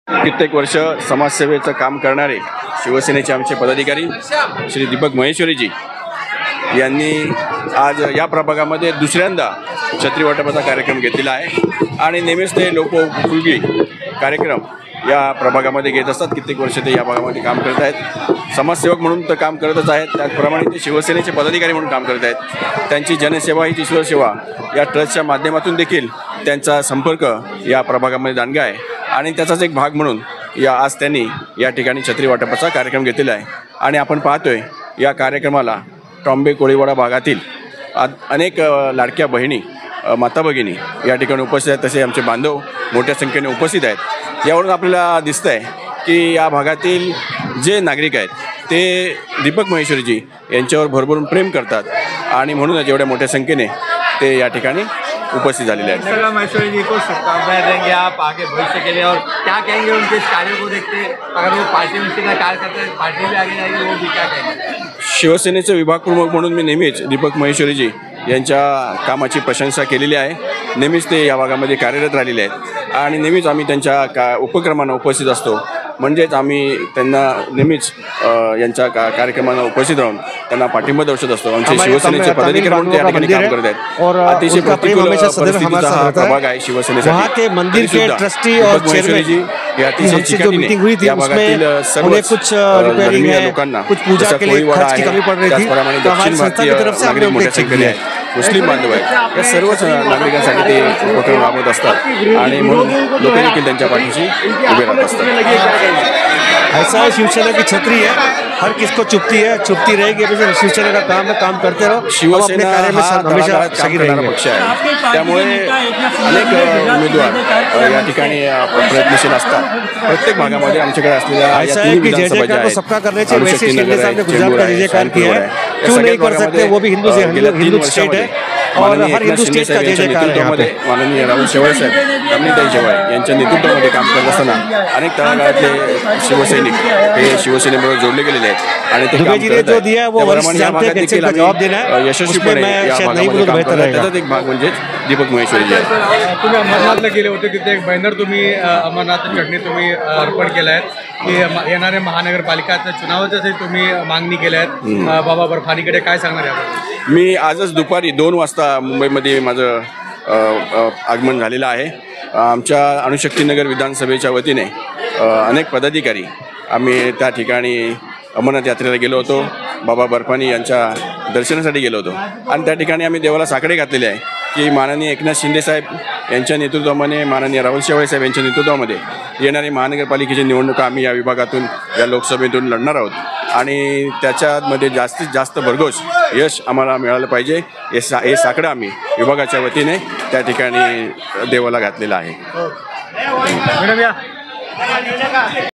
कित्येक वर्ष समाजसेवेचं काम करणारे शिवसेनेचे आमचे पदाधिकारी श्री दीपक महेश्वरीजी यांनी आज या प्रभागामध्ये दुसऱ्यांदा छत्री वाटपाचा कार्यक्रम घेतलेला आहे आणि नेहमीच ते लोकोपयोगी कार्यक्रम या प्रभागामध्ये घेत असतात। कित्येक वर्ष ते या भागामध्ये काम करत आहेत। समाजसेवक म्हणून तर काम करतच आहेत, त्याचप्रमाणे ते शिवसेनेचे पदाधिकारी म्हणून काम करत आहेत। त्यांची जनसेवा ही ईश्वर सेवा या ट्रस्टच्या माध्यमातून देखील त्यांचा संपर्क या प्रभागामध्ये दांडगा आहे आणि त्याचाच एक भाग म्हणून आज त्यांनी या ठिकाणी छत्री वाटपाचा कार्यक्रम घेतलेला आहे। आणि आपण पाहतोय या कार्यक्रमाला टॉम्बे कोळीवाडा भागातील अनेक लाडक्या बहिणी माता भगिनी या ठिकाणी उपस्थित आहेत, तसे आमचे बांधव मोठ्या संख्येने उपस्थित आहेत। यावरून आपल्याला दिसतं आहे की या भागातील जे नागरिक आहेत ते दीपक महेश्वरीजी यांच्यावर भरभरून प्रेम करतात आणि म्हणूनच एवढ्या मोठ्या संख्येने ते या ठिकाणी उपस्थित झालेले आहेत। महेश्वरी जी को शुभकामनाएं देंगे आप आगे भविष्य के लिए, और क्या कहेंगे उनके इस कार्य को देखते, अगर वो पार्टी में का कार्य करते हैं पार्टी भी आगे जाएगी, वो भी क्या कहेंगे? शिवसेनेचे विभाग प्रमुख म्हणून मी नेहमीच दीपक महेश्वरीजी यांच्या कामाची प्रशंसा केलेली आहे। नेहमीच ते या भागामध्ये कार्यरत राहिलेले आहेत आणि नेहमीच आम्ही त्यांच्या उपक्रमांना उपस्थित असतो। म्हणजेच आम्ही त्यांना नेहमीच यांच्या कार्यक्रमांना उपस्थित राहून त्यांना पाठिंबा दर्शवत असतो। आमचे शिवसेनेचे पदाधिकारी म्हणून त्या ठिकाणी काम करत आहेत। अतिशय प्रतिकूल परिस्थितीचा हा प्रभाग आहे शिवसेनेसाठी। मंदिर के ट्रस्टी और चेयरमैन हे अतिशय जो मीटिंग हुई थी उसमें उन्हें कुछ रिपेयरिंग है, कुछ पूजा के लिए खर्च की कमी पड़ रही थी, तो हमारी संस्था की तरफ से हमने उल्लेख किया है। मुस्लिम बांधव आहेत या सर्वच नागरिकांसाठी ते उपक्रम राबवत असतात आणि म्हणून लोक देखील त्यांच्या पाठीशी उभे राहत असतात। ऐसा है, शिवसेना की छतरी है, हर किसको चुपती है, चुपती रहेगी। शिवसेना का काम है, काम करते रहो। शिवसेना हा हमेशा काम करणारा पक्ष आहे, त्यामुळे अनेक उमेदवार या ठिकाणी प्रयत्नशील असतात। प्रत्येक भागामध्ये आमच्याकडे असलेल्या सबका करने चाहिए, वैसे शिंदे साहब ने गुजरात का जयकार किया है, क्यों नहीं कर सकते? वो भी हिंदू स्टेट है और हर हिंदू स्टेट का जयकार है। माननीय राहुल शेवाळे साहेब, रमणीताई शेवाळे यांच्या नेतृत्वामध्ये काम करत असताना अनेक तळागाळातले शिवसैनिक हे शिवसेनेबरोबर जोडले गेलेले आहेत आणि ते काम करत आहेत। यशस्वीपणे या भागामध्ये काम करतात। त्याचाच एक भाग म्हणजे दीपक महेश्वरी आहे। तुम्ही अमरनाथला गेले होते, तिथे एक बॅनर तुम्ही अमरनाथ चटणी तुम्ही अर्पण केलं आहे की येणाऱ्या महानगरपालिकाच्या चुनावासाठी तुम्ही मागणी केल्या आहेत बाबा बर्फानीकडे, काय सांगणार याबद्दल? मी आजच दुपारी 2 वाजता मुंबईमध्ये माझं आगमन झालेलं आहे। आमच्या अणुशक्तीनगर विधानसभेच्या वतीने अनेक पदाधिकारी आम्ही त्या ठिकाणी अमरनाथ यात्रेला गेलो होतो। बाबा बर्फानी यांच्या दर्शनासाठी गेलो होतो आणि त्या ठिकाणी आम्ही देवाला साकडे घातलेले आहे की माननीय एकनाथ शिंदे साहेब यांच्या नेतृत्वामध्ये, माननीय राहुल शेवाळे साहेब यांच्या नेतृत्वामध्ये येणारी महानगरपालिकेची निवडणुका आम्ही या विभागातून, या लोकसभेतून लढणार आहोत आणि त्याच्यामध्ये जास्तीत जास्त भरघोस यश आम्हाला मिळालं पाहिजे हे साकडं आम्ही विभागाच्या वतीने त्या ठिकाणी देवाला घातलेलं आहे।